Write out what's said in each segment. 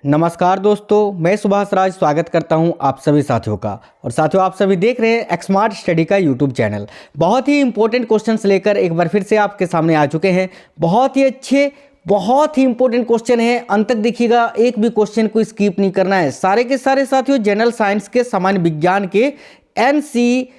नमस्कार दोस्तों, मैं सुभाष राज स्वागत करता हूं आप सभी साथियों का। और साथियों, आप सभी देख रहे हैं एक्समार्ट स्टडी का यूट्यूब चैनल। बहुत ही इंपॉर्टेंट क्वेश्चंस लेकर एक बार फिर से आपके सामने आ चुके हैं। बहुत ही अच्छे, बहुत ही इंपॉर्टेंट क्वेश्चन है। अंत तक देखिएगा, एक भी क्वेश्चन को स्किप नहीं करना है। सारे के सारे साथियों जनरल साइंस के, सामान्य विज्ञान के, NCERT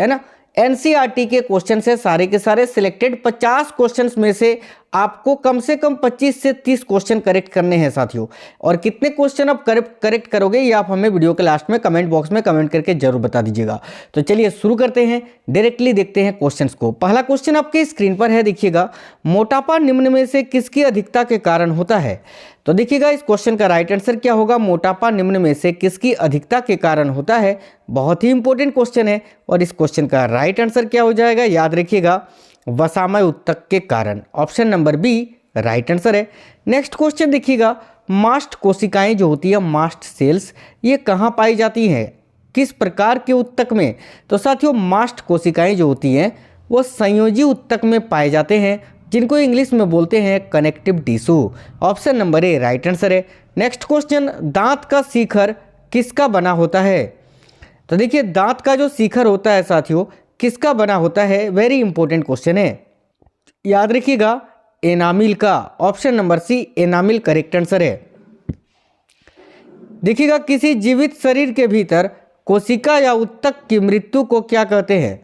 है ना, NCERT के क्वेश्चन से सारे के सारे सिलेक्टेड 50 क्वेश्चंस में से आपको कम से कम 25 से 30 क्वेश्चन करेक्ट करने हैं साथियों। और कितने क्वेश्चन आप करेक्ट करोगे ये आप हमें वीडियो के लास्ट में कमेंट बॉक्स में कमेंट करके जरूर बता दीजिएगा। तो चलिए शुरू करते हैं, डायरेक्टली देखते हैं क्वेश्चंस को। पहला क्वेश्चन आपके स्क्रीन पर है, देखिएगा। मोटापा निम्न में से किसकी अधिकता के कारण होता है? तो देखिएगा इस क्वेश्चन का राइट आंसर क्या होगा? मोटापा निम्न में से किसकी अधिकता के कारण होता है। बहुत ही इंपॉर्टेंट क्वेश्चन है। और इस क्वेश्चन का राइट आंसर क्या हो जाएगा? याद रखिएगा, वसामय उत्तक के कारण। Option number B right answer है। नेक्स्ट क्वेश्चन देखिएगा, मास्ट कोशिकाएं जो होती है, मास्ट सेल्स, ये कहाँ पाई जाती हैं, किस प्रकार के उत्तक में? तो साथियों मास्ट कोशिकाएं जो होती हैं वो संयोजी उत्तक में पाए जाते हैं, जिनको इंग्लिश में बोलते हैं connective tissue. Option number A right answer है। नेक्स्ट क्वेश्चन, दांत का शिखर किसका बना होता है? तो देखिए दांत का जो शिखर होता है साथियों किसका बना होता है? वेरी इंपॉर्टेंट क्वेश्चन है, याद रखिएगा, एनामिल का। Option number C enamel correct answer है। देखिएगा, किसी जीवित शरीर के भीतर कोशिका या उत्तक की मृत्यु को क्या कहते हैं?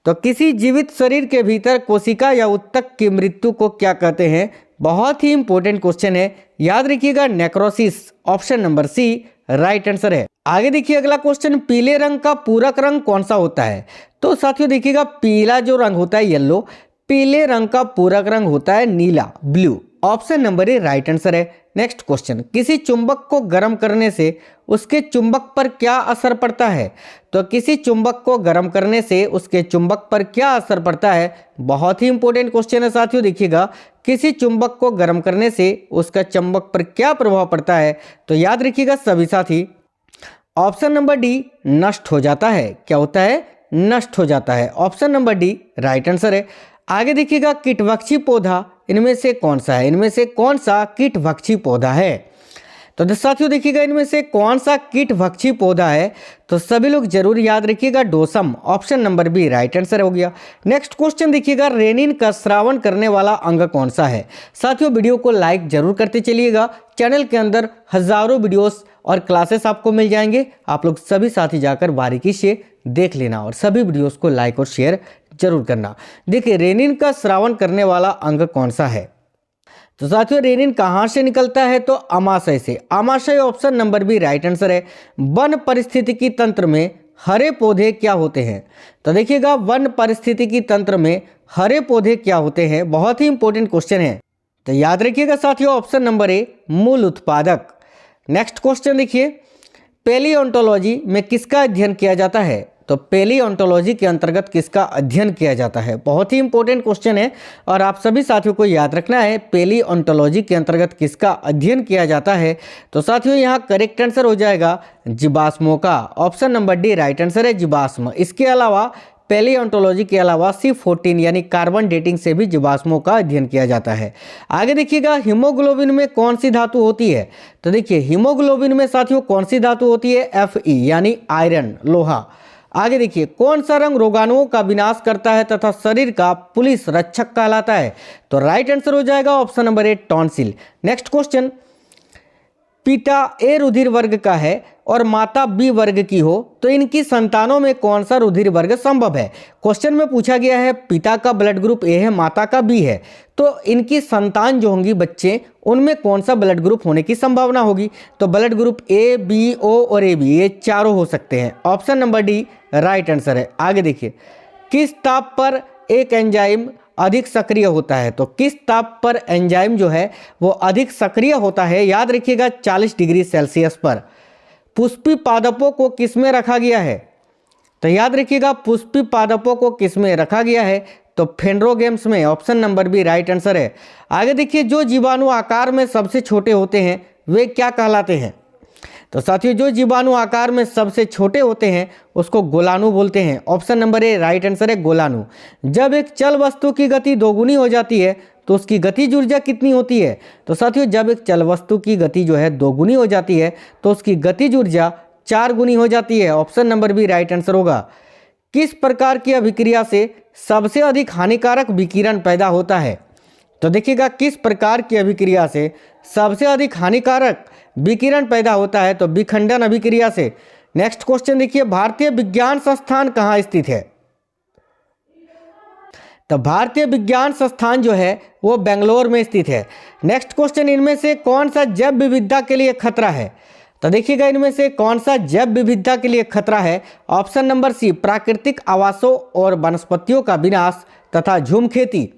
तो किसी जीवित शरीर के भीतर कोशिका या उत्तक की मृत्यु को क्या कहते हैं? बहुत ही इंपॉर्टेंट क्वेश्चन है, याद रखिएगा, necrosis. Option number C right answer है। आगे देखिए अगला क्वेश्चन, पीले रंग का पूरक रंग कौन सा होता है? तो साथियों देखिएगा, पीला जो रंग होता है येलो, पीले रंग का पूरक रंग होता है नीला, blue. Option number A right answer है। नेक्स्ट क्वेश्चन, किसी चुंबक को गर्म करने से उसके चुंबक पर क्या असर पड़ता है? तो किसी चुंबक को गर्म करने से उसके चुंबक पर क्या असर पड़ता है? बहुत ही इंपॉर्टेंट क्वेश्चन है साथियों। देखिएगा, किसी चुंबक को गर्म करने से उसका चुंबक पर क्या प्रभाव पड़ता है? तो याद रखिएगा सभी साथी, ऑप्शन नंबर डी नष्ट हो जाता है। क्या होता है? नष्ट हो जाता है। Option number D right answer है। आगे देखिएगा, कीटभक्षी पौधा इनमें से कौन सा है? इनमें से कौन सा कीटभक्षी पौधा है? तो साथियों देखिएगा, इनमें से कौन सा कीटभक्षी पौधा है? तो सभी लोग जरूर याद रखिएगा, डोसम। Option number B right answer हो गया। नेक्स्ट क्वेश्चन देखिएगा, रेनिन का स्रावन करने वाला अंग कौन सा है? साथियों वीडियो को लाइक जरूर करते चलिएगा। चैनल के अंदर हजारों वीडियोस और क्लासेस आपको मिल जाएंगे, आप लोग सभी साथी जाकर बारीकी से देख लेना और सभी वीडियोस को लाइक और शेयर जरूर करना। देखिए, रेनिन का स्रावन करने वाला अंग कौन सा है? तो साथियों रेनिन कहाँ से निकलता है? तो अमाशय से। अमाशय option number B right answer है। वन परिस्थितिकी तंत्र में हरे पौधे क्या होते हैं? तो देखिएगा, वन परिस्थितिकी तंत्र में हरे पौधे क्या होते हैं? बहुत ही इंपॉर्टेंट क्वेश्चन है, तो याद रखिएगा साथियों, ऑप्शन नंबर ए मूल उत्पादक। नेक्स्ट क्वेश्चन देखिए, पैलियोंटोलॉजी में किसका अध्ययन किया जाता है? तो पैलियोंटोलॉजी के अंतर्गत किसका अध्ययन किया जाता है? बहुत ही इंपॉर्टेंट क्वेश्चन है और आप सभी साथियों को याद रखना है, पैलियोंटोलॉजी के अंतर्गत किसका अध्ययन किया जाता है? तो साथियों यहाँ करेक्ट आंसर हो जाएगा जीवाश्मों का। Option number D right answer है, जीवाश्म। इसके अलावा पैलियोंटोलॉजी के अलावा C14 यानी कार्बन डेटिंग से भी जीवाश्मों का अध्ययन किया जाता है। आगे देखिएगा, हीमोग्लोबिन में कौन सी धातु होती है? तो देखिए, हीमोग्लोबिन में साथियों कौन सी धातु होती है? Fe यानी आयरन, लोहा। आगे देखिए, कौन सा रंग रोगाणुओं का विनाश करता है तथा शरीर का पुलिस रक्षक कहलाता है? तो राइट आंसर हो जाएगा ऑप्शन नंबर ए टॉन्सिल। नेक्स्ट क्वेश्चन, पिता ए रुधिर वर्ग का है और माता बी वर्ग की हो तो इनकी संतानों में कौन सा रुधिर वर्ग संभव है? क्वेश्चन में पूछा गया है, पिता का ब्लड ग्रुप ए है, माता का बी है, तो इनकी संतान जो होंगी, बच्चे, उनमें कौन सा ब्लड ग्रुप होने की संभावना होगी? तो ब्लड ग्रुप ए, बी, ओ और ए बी, ये चारों हो सकते हैं। Option number D right answer है। आगे देखिए, किस ताप पर एक एंजाइम अधिक सक्रिय होता है? तो किस ताप पर एंजाइम जो है वो अधिक सक्रिय होता है? याद रखिएगा 40 डिग्री सेल्सियस पर। पुष्पी पादपों को किस में रखा गया है? तो याद रखिएगा, पुष्पी पादपों को किस में रखा गया है? तो फेंड्रोगेम्स में। Option number B right answer है। आगे देखिए, जो जीवाणु आकार में सबसे छोटे होते हैं वे क्या कहलाते हैं? तो साथियों, जो जीवाणु आकार में सबसे छोटे होते हैं उसको गोलाणु बोलते हैं। Option number A right answer है, गोलाणु। जब एक चल वस्तु की गति दोगुनी हो जाती है तो उसकी गतिज ऊर्जा कितनी होती है? तो साथियों जब एक चल वस्तु की गति जो है 2 गुनी हो जाती है तो उसकी गतिज ऊर्जा 4 गुनी हो जाती है। Option number B right answer होगा। किस प्रकार की अभिक्रिया से सबसे अधिक हानिकारक विकिरण पैदा होता है? तो देखिएगा किस प्रकार की अभिक्रिया से सबसे अधिक हानिकारक विकिरण पैदा होता है? तो विखंडन अभिक्रिया से। नेक्स्ट क्वेश्चन देखिए, भारतीय विज्ञान संस्थान कहाँ स्थित है? तो भारतीय विज्ञान संस्थान जो है वो बेंगलोर में स्थित है। नेक्स्ट क्वेश्चन, इनमें से कौन सा जैव विविधता के लिए खतरा है? तो देखिएगा इनमें से कौन सा जैव विविधता के लिए खतरा है? ऑप्शन नंबर सी प्राकृतिक आवासों और वनस्पतियों का विनाश तथा झूम खेती।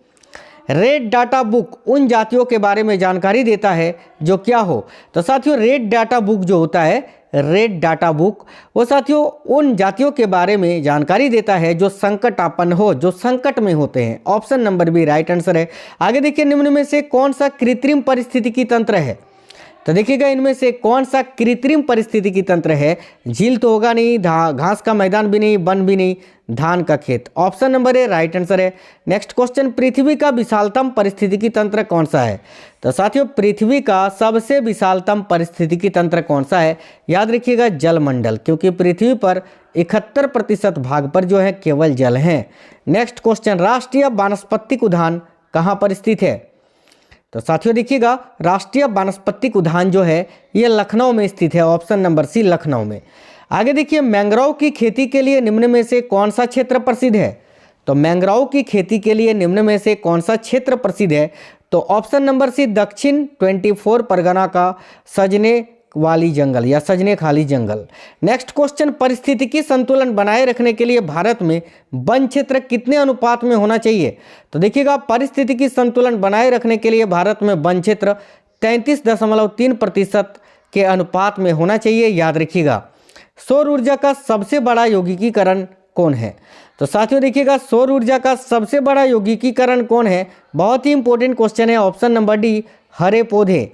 रेड डाटा बुक उन जातियों के बारे में जानकारी देता है जो क्या हो? तो साथियों रेड डाटा बुक जो होता है, रेड डाटा बुक वो साथियों उन जातियों के बारे में जानकारी देता है जो संकटापन्न हो, जो संकट में होते हैं। Option number B right answer है। आगे देखिए, निम्न में से कौन सा कृत्रिम पारिस्थितिकी तंत्र है? तो देखिएगा इनमें से कौन सा कृत्रिम पारिस्थितिकी तंत्र है? झील तो होगा नहीं, घास का मैदान भी नहीं, वन भी नहीं, धान का खेत। Option number A right answer है। नेक्स्ट क्वेश्चन, पृथ्वी का विशालतम पारिस्थितिकी तंत्र कौन सा है? तो साथियों पृथ्वी का सबसे विशालतम पारिस्थितिकी तंत्र कौन सा है? याद रखिएगा जलमंडल, क्योंकि पृथ्वी पर 71% भाग पर जो है केवल जल है। नेक्स्ट क्वेश्चन, राष्ट्रीय वानस्पतिक उद्यान कहाँ पर स्थित है? तो साथियों देखिएगा राष्ट्रीय वानस्पतिक उद्यान जो है ये लखनऊ में स्थित है। ऑप्शन नंबर सी लखनऊ में। आगे देखिए, मैंग्रोव की खेती के लिए निम्न में से कौन सा क्षेत्र प्रसिद्ध है? तो मैंग्रोव की खेती के लिए निम्न में से कौन सा क्षेत्र प्रसिद्ध है? तो ऑप्शन नंबर सी दक्षिण 24 परगना का सजने वाली जंगल या सजने खाली जंगल। नेक्स्ट क्वेश्चन, पारिस्थितिकी संतुलन बनाए रखने के लिए भारत में वन क्षेत्र कितने अनुपात में होना चाहिए? तो देखिएगा पारिस्थितिकी संतुलन बनाए रखने के लिए भारत में वन क्षेत्र 33.3% के अनुपात में होना चाहिए। याद रखिएगा। सौर ऊर्जा का सबसे बड़ा यौगिकीकरण कौन है? तो साथियों देखिएगा सौर ऊर्जा का सबसे बड़ा यौगिकीकरण कौन है? बहुत ही इंपॉर्टेंट क्वेश्चन है। ऑप्शन नंबर डी हरे पौधे।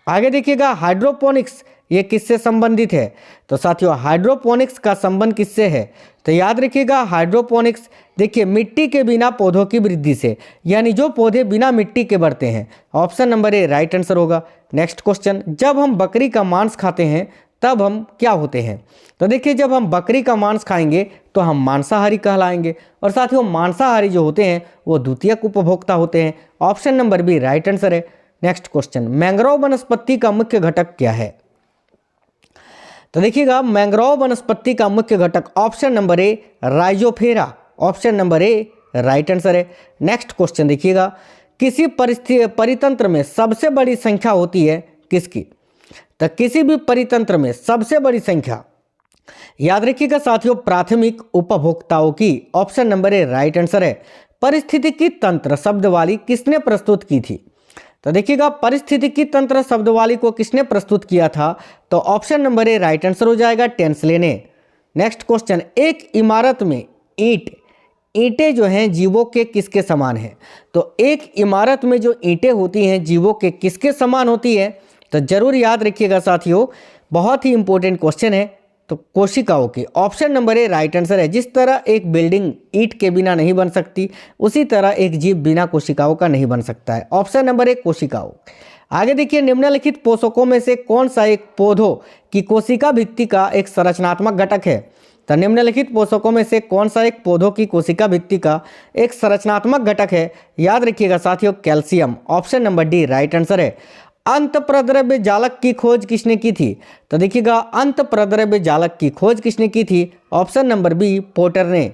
आगे देखिएगा, हाइड्रोपोनिक्स ये किससे संबंधित है? तो साथियों हाइड्रोपोनिक्स का संबंध किससे है? तो याद रखिएगा हाइड्रोपोनिक्स देखिए मिट्टी के बिना पौधों की वृद्धि से, यानी जो पौधे बिना मिट्टी के बढ़ते हैं। Option number A right answer होगा। नेक्स्ट क्वेश्चन, जब हम बकरी का मांस खाते हैं तब हम क्या होते हैं? तो देखिए जब हम बकरी का मांस खाएंगे तो हम मांसाहारी कहलाएंगे, और साथियों मांसाहारी जो होते हैं वो द्वितीयक उपभोक्ता होते हैं। Option number B right answer है। नेक्स्ट क्वेश्चन, मैंग्रोव वनस्पति का मुख्य घटक क्या है? तो देखिएगा मैंग्रोव वनस्पति का मुख्य घटक ऑप्शन नंबर ए राइजोफेरा। Option number A right answer है। नेक्स्ट क्वेश्चन देखिएगा, किसी परितंत्र में सबसे बड़ी संख्या होती है किसकी? तो किसी भी परितंत्र में सबसे बड़ी संख्या, याद रखिएगा साथियों, प्राथमिक उपभोक्ताओं की। Option number A right answer है। पारिस्थितिकी तंत्र शब्दवाली किसने प्रस्तुत की थी? तो देखिएगा पारिस्थितिकी तंत्र शब्दवाली को किसने प्रस्तुत किया था? तो option number A right answer हो जाएगा टेंसले ने। नेक्स्ट क्वेश्चन, एक इमारत में ईंटें जो हैं जीवों के किसके समान हैं? तो एक इमारत में जो ईंटें होती हैं जीवों के किसके समान होती है? तो जरूर याद रखिएगा साथियों, बहुत ही इंपॉर्टेंट क्वेश्चन है। तो कोशिकाओं की। Option number A right answer है। जिस तरह एक बिल्डिंग ईंट के बिना नहीं बन सकती, उसी तरह एक जीव बिना कोशिकाओं का नहीं बन सकता है। ऑप्शन नंबर ए कोशिकाओं। आगे देखिए, निम्नलिखित पोषकों में से कौन सा एक पौधों की कोशिका भित्ति का एक संरचनात्मक घटक है? तो निम्नलिखित पोषकों में से कौन सा एक पौधों की कोशिका भित्ति का एक संरचनात्मक घटक है? याद रखिएगा साथियों calcium. Option number D right answer है। अंत प्रद्रव्य जालक की खोज किसने की थी? तो देखिएगा अंत प्रद्रव्य जालक की खोज किसने की थी? ऑप्शन नंबर बी पोटर ने।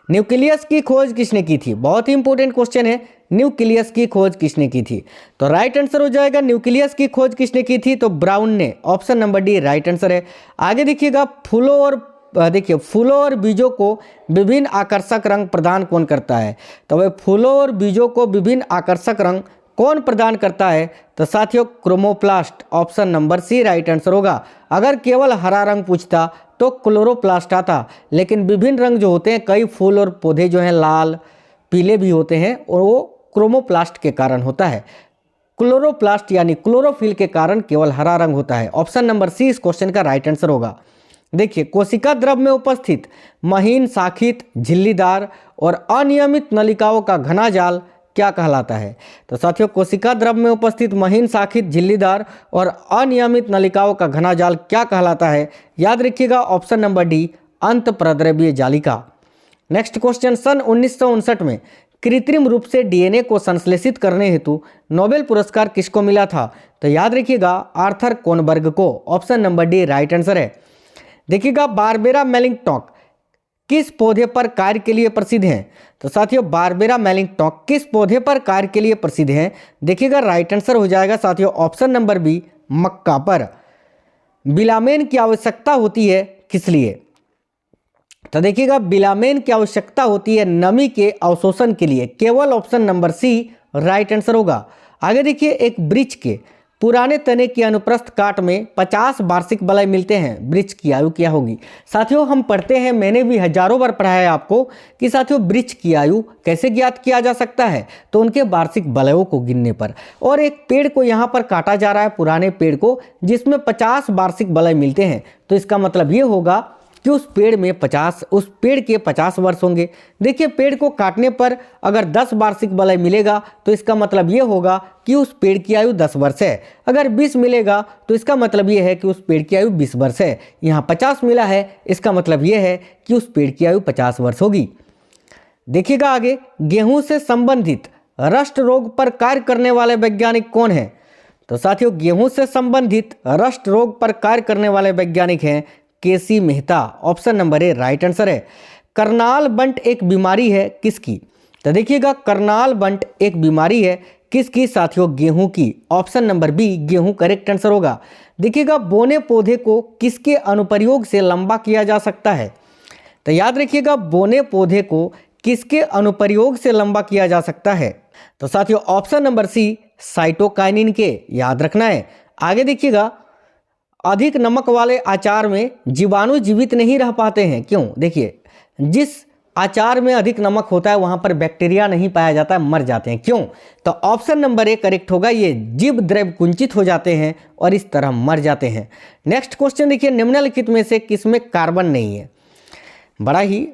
न्यूक्लियस की खोज किसने की थी? बहुत ही इंपॉर्टेंट क्वेश्चन है, न्यूक्लियस की खोज किसने की थी? तो राइट आंसर हो जाएगा न्यूक्लियस की खोज किसने की थी? तो ब्राउन ने। Option number D right answer है। आगे देखिएगा, फूलों और बीजों को विभिन्न आकर्षक रंग प्रदान कौन करता है? तो वह फूलों और बीजों को विभिन्न आकर्षक रंग कौन प्रदान करता है? तो साथियों chromoplast. Option number C right answer होगा। अगर केवल हरा रंग पूछता तो क्लोरोप्लास्ट आता, लेकिन विभिन्न रंग जो होते हैं, कई फूल और पौधे जो हैं लाल पीले भी होते हैं, और वो क्रोमोप्लास्ट के कारण होता है। क्लोरोप्लास्ट यानी क्लोरोफिल के कारण केवल हरा रंग होता है। ऑप्शन नंबर सी इस क्वेश्चन का राइट आंसर होगा। देखिए, कोशिका द्रव में उपस्थित महीन शाखित झिल्लीदार और अनियमित नलिकाओं का घना जाल क्या कहलाता है? तो साथियों कोशिका द्रव में उपस्थित महीन शाखित झिल्लीदार और अनियमित नलिकाओं का घना जाल क्या कहलाता है? याद रखिएगा ऑप्शन नंबर डी, अंतःप्रद्रव्य जालिका। नेक्स्ट क्वेश्चन, सन 1959 में कृत्रिम रूप से डीएनए को संश्लेषित करने हेतु नोबेल पुरस्कार किसको मिला था? तो याद रखिएगा आर्थर कोनबर्ग को। Option number D right answer है। देखिएगा बारबेरा मेलिंगटॉक किस पौधे पर कार्य के लिए प्रसिद्ध हैं? तो साथियों बारबेरा मेलिंगटॉक किस पौधे पर कार्य के लिए प्रसिद्ध हैं? देखिएगा राइट आंसर हो जाएगा साथियों ऑप्शन नंबर बी, मक्का पर। बिलामेन की आवश्यकता होती है किस लिए? तो देखिएगा बिलामेन की आवश्यकता होती है नमी के अवशोषण के लिए। केवल option number C right answer होगा। आगे देखिए, एक वृक्ष के पुराने तने की अनुप्रस्थ काट में 50 वार्षिक बलय मिलते हैं। वृक्ष की आयु क्या होगी? साथियों हम पढ़ते हैं, मैंने भी हजारों बार पढ़ा है आपको कि साथियों वृक्ष की आयु कैसे ज्ञात किया जा सकता है? तो उनके वार्षिक बलयों को गिनने पर। और एक पेड़ को यहाँ पर काटा जा रहा है, पुराने पेड़ को, जिसमें 50 वार्षिक बलय मिलते हैं। तो इसका मतलब ये होगा कि उस पेड़ के 50 वर्ष होंगे। देखिए पेड़ को काटने पर अगर 10 वार्षिक बलय मिलेगा तो इसका मतलब ये होगा कि उस पेड़ की आयु 10 वर्ष है। अगर 20 मिलेगा तो इसका मतलब ये है कि उस पेड़ की आयु 20 वर्ष है। यहाँ 50 मिला है, इसका मतलब ये है कि उस पेड़ की आयु 50 वर्ष होगी। देखिएगा आगे, गेहूं से संबंधित रस्ट रोग पर कार्य करने वाले वैज्ञानिक कौन है? तो साथियों गेहूं से संबंधित रस्ट रोग पर कार्य करने वाले वैज्ञानिक हैं K C Mehta. Option number A right answer है। करनाल बंट एक बीमारी है किसकी? तो देखिएगा करनाल बंट एक बीमारी है किसकी साथियों? गेहूं की। ऑप्शन नंबर बी गेहूं करेक्ट आंसर होगा। देखिएगा बोने पौधे को किसके अनुप्रयोग से लंबा किया जा सकता है? तो याद रखिएगा बोने पौधे को किसके अनुप्रयोग से लंबा किया जा सकता है? तो साथियों ऑप्शन नंबर सी साइटोकाइनिन के, याद रखना है। आगे देखिएगा, अधिक नमक वाले अचार में जीवाणु जीवित नहीं रह पाते हैं, क्यों? देखिए जिस अचार में अधिक नमक होता है वहां पर बैक्टीरिया नहीं पाया जाता है, मर जाते हैं, क्यों? तो ऑप्शन नंबर ए करेक्ट होगा, ये जीव द्रव्य कुंचित हो जाते हैं और इस तरह मर जाते हैं। नेक्स्ट क्वेश्चन देखिए, निम्नलिखित में से किसमें कार्बन नहीं है? बड़ा ही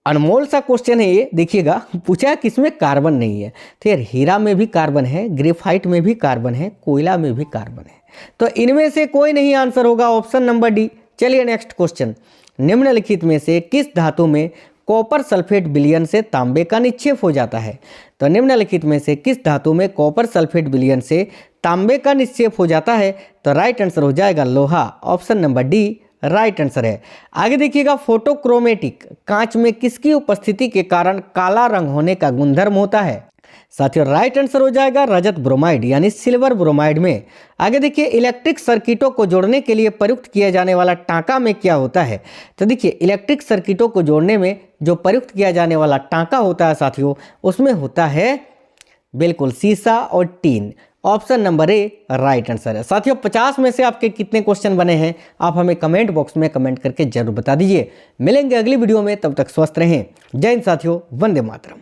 अनमोल सा क्वेश्चन है ये। देखिएगा पूछा है किसमें कार्बन नहीं है। तो यार हीरा में भी कार्बन है, ग्रेफाइट में भी कार्बन है, कोयला में भी कार्बन है, तो इनमें से कोई नहीं आंसर होगा, ऑप्शन नंबर डी। चलिए नेक्स्ट क्वेश्चन, निम्नलिखित में से किस धातु में कॉपर सल्फेट विलयन से तांबे का निक्षेप हो जाता है? तो निम्नलिखित में से किस धातु में कॉपर सल्फेट विलयन से तांबे का निक्षेप हो जाता है? तो राइट आंसर हो जाएगा लोहा। Option number D right answer है। आगे देखिएगा, फोटोक्रोमेटिक कांच में किसकी उपस्थिति के कारण काला रंग होने का गुणधर्म होता है? साथियों राइट आंसर हो जाएगा रजत ब्रोमाइड यानी सिल्वर ब्रोमाइड में। आगे देखिए, इलेक्ट्रिक सर्किटों को जोड़ने के लिए प्रयुक्त किया जाने वाला टांका में क्या होता है? तो देखिए इलेक्ट्रिक सर्किटों को जोड़ने में जो प्रयुक्त किया जाने वाला टांका होता है साथियों, उसमें होता है बिल्कुल शीशा और tin. Option number A right answer है। साथियों 50 में से आपके कितने क्वेश्चन बने हैं आप हमें कमेंट बॉक्स में कमेंट करके जरूर बता दीजिए। मिलेंगे अगली वीडियो में, तब तक स्वस्थ रहें। जय हिंद साथियों, वंदे मातरम।